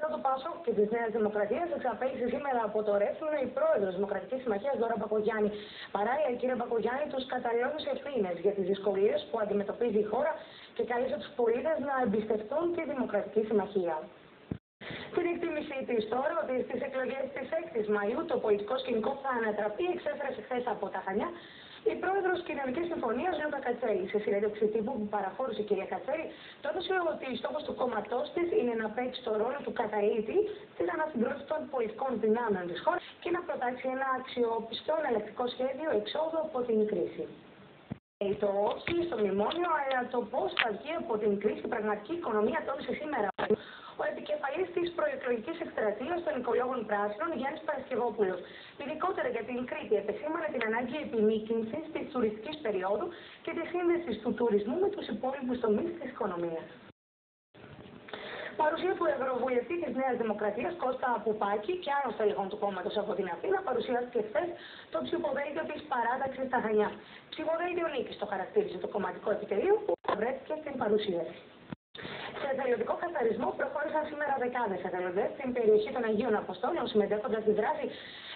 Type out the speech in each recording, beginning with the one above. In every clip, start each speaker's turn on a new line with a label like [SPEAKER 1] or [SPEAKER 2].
[SPEAKER 1] Το ΠΑΣΟΚ και τη Νέα Δημοκρατία εξαπέλυσε σήμερα από το Ρέθυμνο η πρόεδρο Δημοκρατική Συμμαχία Δώρα Μπακογιάννη. Παράλληλα, η κυρία Μπακογιάννη του καταλληλώνει ευθύνες για τις δυσκολίες που αντιμετωπίζει η χώρα και κάλεσε τους πολίτες να εμπιστευτούν τη Δημοκρατική Συμμαχία. Την εκτίμησή της τώρα ότι στις εκλογές της 6ης Μαΐου το πολιτικό σκηνικό θα ανατραπεί εξέφρασε χθες από τα Χανιά η πρόεδρος Κοινωνικής Συμφωνίας Λούκα Κατσέλη. Σε συνέντευξη τύπου που παραχώρησε η κυρία Κατσέλη, τόνισε ότι στόχος του κόμματός της είναι να παίξει το ρόλο του καταλήτη στην ανασυγκρότηση των πολιτικών δυνάμεων της χώρας και να προτάξει ένα αξιόπιστο εναλλακτικό σχέδιο εξόδου από την κρίση. Το όχι στο μνημόνιο, αλλά το πώς θα βγει από την κρίση η πραγματική οικονομία, τόνισε σήμερα ο επικεφαλής της προεκλογικής εκστρατείας των οικολόγων πράσινων, Γιάννης Παρασκευόπουλος. Ειδικότερα για την Κρήτη, επεσήμανε την ανάγκη επιμήκυνσης της τουριστικής περίοδου και της σύνδεσης του τουρισμού με τους υπόλοιπους τομείς της οικονομίας. Παρουσία του Ευρωβουλευτή της Νέας Δημοκρατίας Κώστα Πουπάκη και άλλων στελεχών του κόμματος από την Αθήνα παρουσιάστηκε χθες το ψηφοδέλτιο της παράταξης στα Χανιά. Ψηφοδέλτιο νίκης το χαρακτήριζε το κομματικό επιτελείο που βρέθηκε στην παρουσίαση. Σε εθελοντικό καθαρισμό προχώρησαν σήμερα δεκάδες εθελοντές στην περιοχή των Αγίων Αποστόλων, συμμετέχοντας στη δράση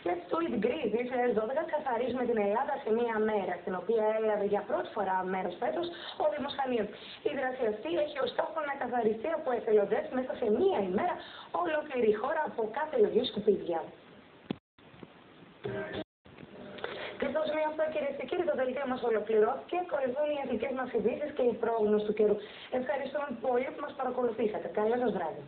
[SPEAKER 1] Let's Do It Greece 2012. Καθαρίζουμε την Ελλάδα σε μία μέρα, στην οποία έλαβε για πρώτη φορά μέρος φέτος ο Δήμος Χανίων. Η δράση αυτή έχει ως στόχο να καθαριστεί από εθελοντές μέσα σε μία ημέρα ολόκληρη η χώρα από κάθε λογή σκουπίδια. Και στο σημείο αυτό, κυρίες και κύριοι, το δελτίο μας ολοκληρώθηκε. Κορυφώνουν οι εθνικές μας ειδήσεις και η πρόγνωση του καιρού. Ευχαριστούμε πολύ που μας παρακολουθήσατε. Καλό σας βράδυ.